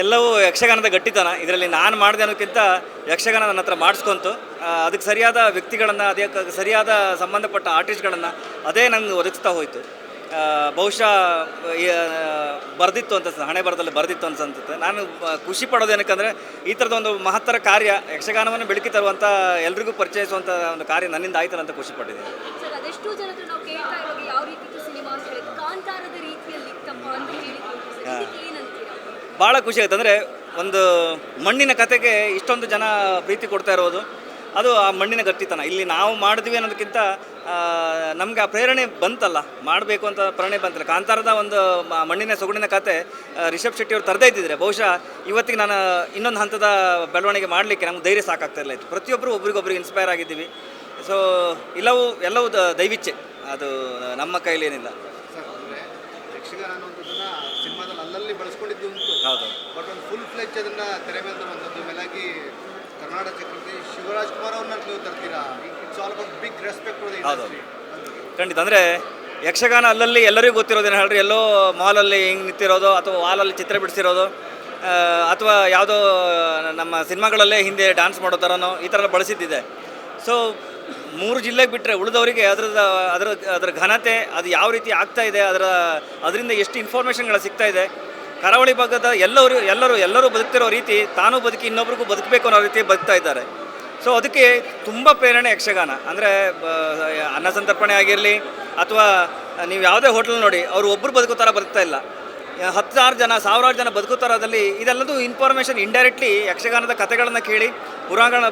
ಎಲ್ಲವೂ ಯಕ್ಷಗಾನದ ಗಟ್ಟಿತನ. ಇದರಲ್ಲಿ ನಾನು ಮಾಡಿದೆ ಅನ್ನೋಕ್ಕಿಂತ ಯಕ್ಷಗಾನ ನನ್ನ ಹತ್ರ ಮಾಡಿಸ್ಕೊಂತು. ಅದಕ್ಕೆ ಸರಿಯಾದ ವ್ಯಕ್ತಿಗಳನ್ನು, ಅದಕ್ಕೆ ಸರಿಯಾದ ಸಂಬಂಧಪಟ್ಟ ಆರ್ಟಿಸ್ಟ್ಗಳನ್ನು ಅದೇ ನನಗೆ ಒದಗಿಸ್ತಾ ಹೋಯಿತು. ಬಹುಶಃ ಬರೆದಿತ್ತು ಅಂತ ಹಣೆ ಬರದಲ್ಲಿ ಬರೆದಿತ್ತು ಅನ್ಸುತ್ತೆ. ನಾನು ಖುಷಿ ಪಡೋದೇನಕ್ಕಂದರೆ ಈ ಥರದ ಒಂದು ಮಹತ್ತರ ಕಾರ್ಯ, ಯಕ್ಷಗಾನವನ್ನು ಬೆಳಕಿ ತರುವಂಥ ಎಲ್ರಿಗೂ ಪರಿಚಯಿಸುವಂಥ ಒಂದು ಕಾರ್ಯ ನನ್ನಿಂದ ಆಯ್ತಲ್ಲ ಅಂತ ಖುಷಿ ಪಟ್ಟಿದ್ದೀನಿ. ಸರ್, ಅದೆಷ್ಟೋ ಜನರು ನಾವು ಕೇಳ್ತಾ ಇರೋದು ಯಾವ ರೀತಿ ಸಿನಿಮಾ ಅಂತ ಹೇಳಿದ್ರೆ ಕಾಂತಾರದ ರೀತಿಯಲ್ಲಿ ತಮ್ಮ ಅಂತ ಹೇಳಿ ಏನಂತೀರಾ? ಭಾಳ ಖುಷಿ ಆಗುತ್ತೆ. ಅಂದರೆ ಒಂದು ಮಣ್ಣಿನ ಕತೆಗೆ ಇಷ್ಟೊಂದು ಜನ ಪ್ರೀತಿ ಕೊಡ್ತಾ ಇರೋದು, ಅದು ಆ ಮಣ್ಣಿನ ಗಟ್ಟಿತನ. ಇಲ್ಲಿ ನಾವು ಮಾಡಿದ್ವಿ ಅನ್ನೋದಕ್ಕಿಂತ ನಮಗೆ ಆ ಪ್ರೇರಣೆ ಬಂತಲ್ಲ, ಮಾಡಬೇಕು ಅಂತ ಪ್ರೇರಣೆ ಬಂತಲ್ಲ. ಕಾಂತಾರದ ಒಂದು ಮಣ್ಣಿನ ಸೊಗಡಿನ ಕತೆ ರಿಷಬ್ ಶೆಟ್ಟಿ ಅವರು ತರದೇ ಇದ್ದಿದ್ರೆ ಬಹುಶಃ ಇವತ್ತಿಗೆ ನಾನು ಇನ್ನೊಂದು ಹಂತದ ಬೆಳವಣಿಗೆ ಮಾಡಲಿಕ್ಕೆ ನಮ್ಗೆ ಧೈರ್ಯ ಸಾಕಾಗ್ತಾ ಇತ್ತು. ಪ್ರತಿಯೊಬ್ಬರು ಒಬ್ರಿಗೊಬ್ರಿಗೆ ಇನ್ಸ್ಪೈರ್ ಆಗಿದ್ದೀವಿ. ಸೊ ಎಲ್ಲವೂ ದೈವಿಚ್ಛೆ, ಅದು ನಮ್ಮ ಕೈಲಿ ಏನಿಲ್ಲ. ಯಕ್ಷಗಾನ ಅನ್ನೋದನ್ನ ಸಿನಿಮಾದಲ್ಲಿ ಅಲ್ಲಲ್ಲಿ ಬಳಸ್ಕೊಂಡಿದ್ದು ಉಂಟು. ಹೌದು. ಬಟ್ ಒಂದು ಫುಲ್ ಫ್ಲೆಜ್ ಅದನ್ನ ತೆರೆ ಮೇಲೆ ತರುವಂಥದ್ದು, ಮೇಲಾಗಿ ಕರ್ನಾಟಕ ಚಕ್ರವರ್ತಿ ಶಿವರಾಜ್ ಕುಮಾರ್ ಅವ್ರನ್ನ ನೀವು ತರ್ತೀರಾ. It's all about big respect. ಹೌದು, ಖಂಡಿತ. ಅಂದರೆ ಯಕ್ಷಗಾನ ಅಲ್ಲಲ್ಲಿ ಎಲ್ಲರಿಗೂ ಗೊತ್ತಿರೋದೇನು ಹೇಳ್ರಿ, ಎಲ್ಲೋ ಮಾಲಲ್ಲಿ ಹಿಂಗೆ ನಿಂತಿರೋದು ಅಥವಾ ವಾಲಲ್ಲಿ ಚಿತ್ರ ಬಿಡಿಸಿರೋದು ಅಥವಾ ಯಾವುದೋ ನಮ್ಮ ಸಿನಿಮಾಗಳಲ್ಲೇ ಹಿಂದೆ ಡ್ಯಾನ್ಸ್ ಮಾಡೋ ಥರನೋ ಈ ಥರ ಬಳಸಿದ್ದಿದೆ. ಸೊ 3 ಜಿಲ್ಲೆಗೆ ಬಿಟ್ಟರೆ ಉಳಿದವರಿಗೆ ಅದರ ಘನತೆ, ಅದು ಯಾವ ರೀತಿ ಆಗ್ತಾ ಇದೆ, ಅದರಿಂದ ಎಷ್ಟು ಇನ್ಫಾರ್ಮೇಷನ್ಗಳು ಸಿಗ್ತಾ ಇದೆ. ಕರಾವಳಿ ಭಾಗದ ಎಲ್ಲರೂ ಬದುಕ್ತಿರೋ ರೀತಿ ತಾನೂ ಬದುಕಿ ಇನ್ನೊಬ್ರಿಗೂ ಬದುಕಬೇಕು ಅನ್ನೋ ರೀತಿ ಬದುಕ್ತಾ ಇದ್ದಾರೆ. ಸೊ ಅದಕ್ಕೆ ತುಂಬ ಪ್ರೇರಣೆ ಯಕ್ಷಗಾನ. ಅಂದರೆ ಅನ್ನ ಸಂತರ್ಪಣೆ ಆಗಿರಲಿ ಅಥವಾ ನೀವು ಯಾವುದೇ ಹೋಟೆಲ್ ನೋಡಿ, ಅವರು ಒಬ್ಬರು ಬದುಕೋ ಥರ ಬದುಕ್ತಾ ಇಲ್ಲ. 10,000 ಜನ 1,000 ಜನ ಬದುಕೋ ಥರದಲ್ಲಿ ಇದೆಲ್ಲದೂ ಇನ್ಫಾರ್ಮೇಷನ್ ಇಂಡೈರೆಕ್ಟ್ಲಿ ಯಕ್ಷಗಾನದ ಕಥೆಗಳನ್ನು ಕೇಳಿ,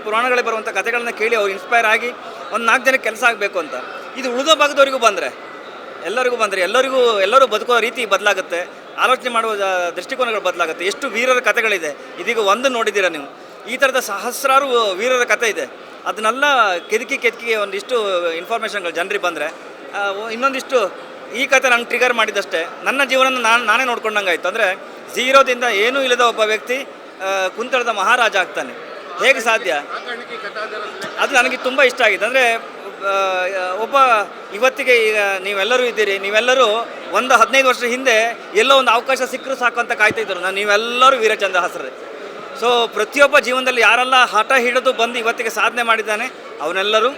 ಪುರಾಣಗಳಿಗೆ ಬರುವಂಥ ಕಥೆಗಳನ್ನು ಕೇಳಿ ಅವ್ರು ಇನ್ಸ್ಪೈರ್ ಆಗಿ ಒಂದು 4 ಜನಕ್ಕೆ ಕೆಲಸ ಆಗಬೇಕು ಅಂತ. ಇದು ಉಳಿದ ಭಾಗದವರಿಗೂ ಬಂದರೆ ಎಲ್ಲರೂ ಬದುಕೋ ರೀತಿ ಬದಲಾಗುತ್ತೆ, ಆಲೋಚನೆ ಮಾಡುವ ದೃಷ್ಟಿಕೋನಗಳು ಬದಲಾಗುತ್ತೆ. ಎಷ್ಟು ವೀರರ ಕಥೆಗಳಿದೆ, ಇದೀಗ ಒಂದು ನೋಡಿದ್ದೀರಾ ನೀವು. ಈ ಥರದ ಸಹಸ್ರಾರು ವೀರರ ಕಥೆ ಇದೆ. ಅದನ್ನೆಲ್ಲ ಕೆದಕಿ ಒಂದಿಷ್ಟು ಇನ್ಫಾರ್ಮೇಷನ್ಗಳು ಜನರಿಗೆ ಬಂದರೆ ಇನ್ನೊಂದಿಷ್ಟು ಈ ಕಥೆ ನಂಗೆ ಟ್ರಿಗರ್ ಮಾಡಿದಷ್ಟೇ ನನ್ನ ಜೀವನ ನಾನೇ ನೋಡ್ಕೊಂಡಂಗೆ ಆಯಿತು. ಅಂದರೆ ಝೀರೋದಿಂದ ಏನೂ ಇಲ್ಲದ ಒಬ್ಬ ವ್ಯಕ್ತಿ ಕುಂತಳದ ಮಹಾರಾಜ ಆಗ್ತಾನೆ, ಹೇಗೆ ಸಾಧ್ಯ? ಅದು ನನಗೆ ತುಂಬ ಇಷ್ಟ ಆಗಿದೆ. ಅಂದರೆ ಇವತ್ತಿಗೆ ಈಗ ನೀವೆಲ್ಲರೂ ಇದ್ದೀರಿ, ನೀವೆಲ್ಲರೂ ಒಂದು 15 ವರ್ಷ ಹಿಂದೆ ಎಲ್ಲೋ ಒಂದು ಅವಕಾಶ ಸಿಕ್ಕರೂ ಸಾಕು ಅಂತ ಕಾಯ್ತಾಯಿದ್ರು. ನೀವೆಲ್ಲರೂ ವೀರಚಂದ್ರಹಾಸರೇ. ಸೊ ಪ್ರತಿಯೊಬ್ಬ ಜೀವನದಲ್ಲಿ ಯಾರೆಲ್ಲ ಹಠ ಹಿಡಿದು ಬಂದು ಇವತ್ತಿಗೆ ಸಾಧನೆ ಮಾಡಿದ್ದಾನೆ ಅವನೆಲ್ಲರೂ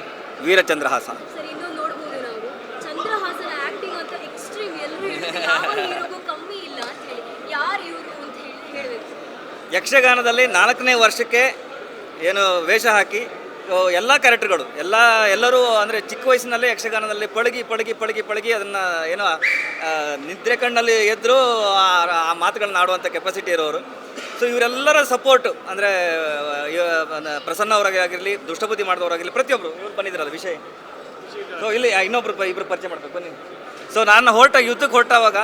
ವೀರಚಂದ್ರಹಾಸ. ಸರ್, ಇನ್ನೊಂದು ನೋಡ್ಬೋದು ನಾವು, ಚಂದ್ರಹಾಸನ ಆಕ್ಟಿಂಗ್ ಅಂತ ಎಕ್ಸ್ಟ್ರೀಮ್, ಎಲ್ಲರೂ ಹೇಳ್ತಾರೆ ಯಾವ ಹೀರೋಗೂ ಕಮ್ಮಿ ಇಲ್ಲ ಅಂತ ಹೇಳಿ. ಯಾರು ಇವರು ಅಂತ ಹೇಳಬೇಕು? ಯಕ್ಷಗಾನದಲ್ಲಿ 4ನೇ ವರ್ಷಕ್ಕೆ ಏನು ವೇಷ ಹಾಕಿ ಎಲ್ಲ ಕ್ಯಾರೆಕ್ಟರ್ಗಳು ಎಲ್ಲರೂ ಅಂದರೆ ಚಿಕ್ಕ ವಯಸ್ಸಿನಲ್ಲೇ ಯಕ್ಷಗಾನದಲ್ಲಿ ಪಳಗಿ ಅದನ್ನು ಏನೋ ನಿದ್ರೆ ಕಣ್ಣಲ್ಲಿ ಎದ್ದರೂ ಆ ಮಾತುಗಳನ್ನ ಆಡುವಂಥ ಕೆಪಾಸಿಟಿ ಇರೋರು. ಸೊ ಇವರೆಲ್ಲರ ಸಪೋರ್ಟು, ಅಂದರೆ ಪ್ರಸನ್ನ ಅವರಾಗಿರಲಿ, ದುಷ್ಟಬುದ್ಧಿ ಮಾಡಿದವರಾಗಿರಲಿ, ಪ್ರತಿಯೊಬ್ಬರು ಇವ್ರು ಬಂದಿದ್ರಲ್ಲ ವಿಷಯ. ಸೊ ಇಲ್ಲಿ ಇಬ್ಬರು ಪರಿಚಯ ಮಾಡಬೇಕು ಬನ್ನಿ. ಸೊ ನಾನು ಯುದ್ಧಕ್ಕೆ ಹೊರಟಾವಾಗ,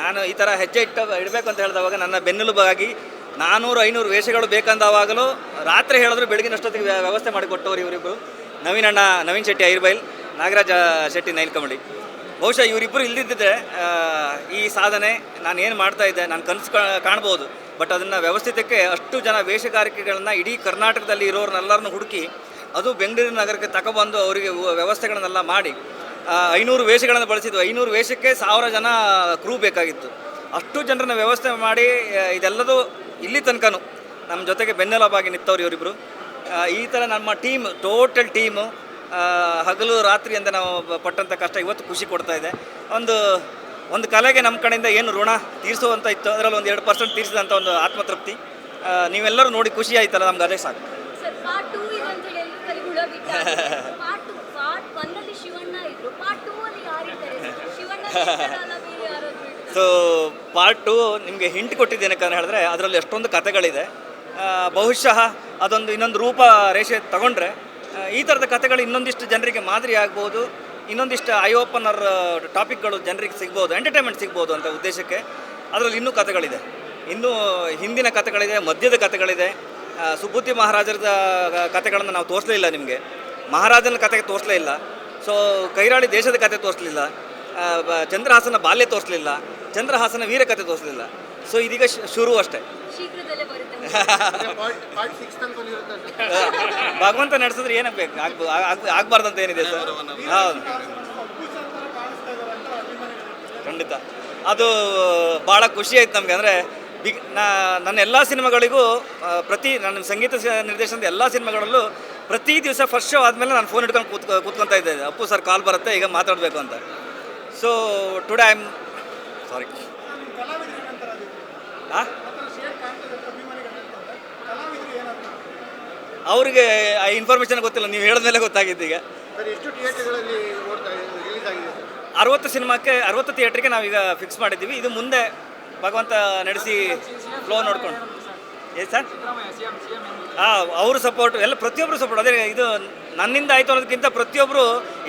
ನಾನು ಈ ಥರ ಹೆಜ್ಜೆ ಇಡಬೇಕು ಅಂತ ಹೇಳಿದವಾಗ ನನ್ನ ಬೆನ್ನೆಲುಬಾಗಿ 400-500 ವೇಷಗಳು ಬೇಕಂದವಾಗಲೂ ರಾತ್ರಿ ಹೇಳಿದ್ರು ಬೆಳಗಿನಷ್ಟೊತ್ತಿಗೆ ವ್ಯವಸ್ಥೆ ಮಾಡಿಕೊಟ್ಟವ್ರು ಇವರಿಬ್ಬರು. ನವೀನ್ ಶೆಟ್ಟಿ ಐರ್ಬೈಲ್, ನಾಗರಾಜ ಶೆಟ್ಟಿ ನೈಲ್ಕಮಡಿ. ಬಹುಶಃ ಇವರಿಬ್ಬರು ಇಲ್ದಿದ್ದರೆ ಈ ಸಾಧನೆ ನಾನು ಏನು ಮಾಡ್ತಾಯಿದ್ದೆ, ನಾನು ಕನಸು ಕಾಣ್ಬೋದು. ಬಟ್ ಅದನ್ನು ವ್ಯವಸ್ಥಿತಕ್ಕೆ ಅಷ್ಟು ಜನ ವೇಷಗಾರಿಕೆಗಳನ್ನು ಇಡೀ ಕರ್ನಾಟಕದಲ್ಲಿ ಇರೋರನ್ನೆಲ್ಲರನ್ನು ಹುಡುಕಿ, ಅದು ಬೆಂಗಳೂರು ನಗರಕ್ಕೆ ತಗೊಬಂದು ಅವರಿಗೆ ವ್ಯವಸ್ಥೆಗಳನ್ನೆಲ್ಲ ಮಾಡಿ 500 ವೇಷಗಳನ್ನು ಬಳಸಿದ್ವು. 500 ವೇಷಕ್ಕೆ 1000 ಜನ ಕ್ರೂ ಬೇಕಾಗಿತ್ತು. ಅಷ್ಟು ಜನರನ್ನ ವ್ಯವಸ್ಥೆ ಮಾಡಿ ಇದೆಲ್ಲದೂ ಇಲ್ಲಿ ತನಕನೂ ನಮ್ಮ ಜೊತೆಗೆ ಬೆನ್ನೆಲುಬಾಗಿ ನಿಂತವ್ರು ಇವರಿಬ್ಬರು. ಈ ಥರ ನಮ್ಮ ಟೋಟಲ್ ಟೀಮು ಹಗಲು ರಾತ್ರಿ ಅಂತ ನಾವು ಪಟ್ಟಂಥ ಕಷ್ಟ ಇವತ್ತು ಖುಷಿ ಕೊಡ್ತಾ ಇದೆ. ಒಂದು ಕಲೆಗೆ ನಮ್ಮ ಕಡೆಯಿಂದ ಏನು ಋಣ ತೀರಿಸುವಂಥ ಇತ್ತು, ಅದರಲ್ಲಿ ಒಂದು 2% ತೀರಿಸಿದಂಥ ಒಂದು ಆತ್ಮತೃಪ್ತಿ. ನೀವೆಲ್ಲರೂ ನೋಡಿ ಖುಷಿ ಆಯ್ತಲ್ಲ, ನಮ್ಗೆ ಅದೇ ಸಾಕು. ಸೊ ಪಾರ್ಟ್ 2 ನಿಮಗೆ ಹಿಂಟ್ ಕೊಟ್ಟಿದ್ದೇನೆ ಅಂತ ಹೇಳಿದ್ರೆ ಅದರಲ್ಲಿ ಎಷ್ಟೊಂದು ಕಥೆಗಳಿದೆ. ಬಹುಶಃ ಅದೊಂದು ಇನ್ನೊಂದು ರೂಪ ರೇಷೆ ತಗೊಂಡ್ರೆ ಈ ಥರದ ಕಥೆಗಳು ಇನ್ನೊಂದಿಷ್ಟು ಜನರಿಗೆ ಮಾದರಿ ಆಗ್ಬೋದು, ಇನ್ನೊಂದಿಷ್ಟು ಐ ಓಪನರ್ ಟಾಪಿಕ್ಗಳು ಜನರಿಗೆ ಸಿಗ್ಬೋದು, ಎಂಟರ್ಟೈನ್ಮೆಂಟ್ ಸಿಗ್ಬೋದು ಅಂತ ಉದ್ದೇಶಕ್ಕೆ ಅದರಲ್ಲಿ ಇನ್ನೂ ಕಥೆಗಳಿದೆ. ಇನ್ನೂ ಹಿಂದಿನ ಕಥೆಗಳಿದೆ, ಮಧ್ಯದ ಕಥೆಗಳಿದೆ. ಸುಬುದ್ಧಿ ಮಹಾರಾಜರದ ಕಥೆಗಳನ್ನು ನಾವು ತೋರಿಸಲೇ ಇಲ್ಲ ನಿಮಗೆ, ಮಹಾರಾಜನ ಕಥೆಗೆ ತೋರಿಸಲೇ ಇಲ್ಲ. ಸೊ ಕೈರಾಳಿ ದೇಶದ ಕಥೆ ತೋರಿಸಲಿಲ್ಲ, ಚಂದ್ರಹಾಸನ ಬಾಲ್ಯ ತೋರಿಸಲಿಲ್ಲ, ಚಂದ್ರಹಾಸನ ವೀರ ಕಥೆ ತೋರಿಸಲಿಲ್ಲ. ಸೊ ಇದೀಗ ಶುರು ಅಷ್ಟೇ. ಭಗವಂತ ನಡೆಸಿದ್ರೆ ಏನಾಗಬೇಕು, ಆಗ್ಬಾರ್ದಂತ ಏನಿದೆ ಸರ್? ಹೌದು, ಖಂಡಿತ ಅದು ಭಾಳ ಖುಷಿ ಆಯ್ತು ನಮಗೆ. ಅಂದರೆ ನನ್ನ ಎಲ್ಲ ಸಿನಿಮಾಗಳಿಗೂ ನನ್ನ ಸಂಗೀತ ನಿರ್ದೇಶನದ ಎಲ್ಲ ಸಿನಿಮಾಗಳಲ್ಲೂ ಪ್ರತಿ ದಿವಸ ಫಸ್ಟ್ ಶೋ ಆದಮೇಲೆ ನಾನು ಫೋನ್ ಹಿಡ್ಕೊಂಡು ಕೂತ್ಕೊತಾ ಇದ್ದೆ, ಅಪ್ಪು ಸರ್ ಕಾಲ್ ಬರುತ್ತೆ ಈಗ ಮಾತಾಡಬೇಕು ಅಂತ. So today I am sorry ಅವ್ರಿಗೆ ಆ ಇನ್ಫಾರ್ಮೇಷನ್ ಗೊತ್ತಿಲ್ಲ, ನೀವು ಹೇಳಿದ್ಮೇಲೆ ಗೊತ್ತಾಗಿದ್ದು. ಈಗ ಸರ್ ಎಷ್ಟು ಥಿಯೇಟರ್ಗಳಲ್ಲಿ ರಿಲೀಸ್ ಆಗಿದೆ ಸರ್? 60 ಸಿನಿಮಾಕ್ಕೆ 60 ಥಿಯೇಟ್ರಿಗೆ ನಾವೀಗ ಫಿಕ್ಸ್ ಮಾಡಿದ್ದೀವಿ. ಇದು ಮುಂದೆ ಭಗವಂತ ನಡೆಸಿ ಫ್ಲೋ ನೋಡ್ಕೊಂಡು ಏನು ಸರ್ ಅವ್ರ ಸಪೋರ್ಟ್ ಎಲ್ಲ ಪ್ರತಿಯೊಬ್ಬರು ಸಪೋರ್ಟ್. ಅದೇ ಇದು ನನ್ನಿಂದ ಆಯಿತು ಅನ್ನೋದಕ್ಕಿಂತ ಪ್ರತಿಯೊಬ್ಬರು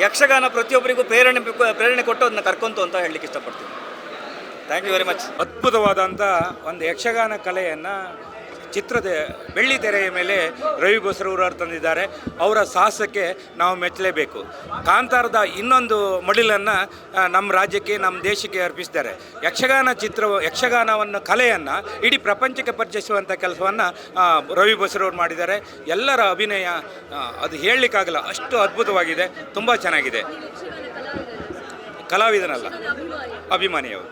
ಯಕ್ಷಗಾನ ಪ್ರತಿಯೊಬ್ಬರಿಗೂ ಪ್ರೇರಣೆ ಕೊಟ್ಟು ಅದನ್ನ ಕರ್ಕೊಂತು ಅಂತ ಹೇಳಲಿಕ್ಕೆ ಇಷ್ಟಪಡ್ತೀನಿ. Thank you very much. ಅದ್ಭುತವಾದಂಥ ಒಂದು ಯಕ್ಷಗಾನ ಕಲೆಯನ್ನು ಚಿತ್ರದ ಬೆಳ್ಳಿ ತೆರೆಯ ಮೇಲೆ ರವಿ ಬಸರೂರವರು ತಂದಿದ್ದಾರೆ. ಅವರ ಸಾಹಸಕ್ಕೆ ನಾವು ಮೆಚ್ಚಲೇಬೇಕು. ಕಾಂತಾರದ ಇನ್ನೊಂದು ಮಡಿಲನ್ನು ನಮ್ಮ ರಾಜ್ಯಕ್ಕೆ, ನಮ್ಮ ದೇಶಕ್ಕೆ ಅರ್ಪಿಸಿದ್ದಾರೆ. ಯಕ್ಷಗಾನವನ್ನು ಕಲೆಯನ್ನು ಇಡೀ ಪ್ರಪಂಚಕ್ಕೆ ಪರಿಚಯಿಸುವಂಥ ಕೆಲಸವನ್ನು ರವಿ ಬಸರೂರು ಮಾಡಿದ್ದಾರೆ. ಎಲ್ಲರ ಅಭಿನಯ ಅದು ಹೇಳಲಿಕ್ಕಾಗಲ್ಲ, ಅಷ್ಟು ಅದ್ಭುತವಾಗಿದೆ, ತುಂಬ ಚೆನ್ನಾಗಿದೆ. ನೀವು ಯಕ್ಷಗಾನ ಕಲಾವಿದರಲ್ಲ ಸರ್? ಕಲಾವಿದನಲ್ಲ, ಯಕ್ಷಗಾನ ಅಭಿಮಾನಿ. ಅಭಿಮಾನಿಯವರು.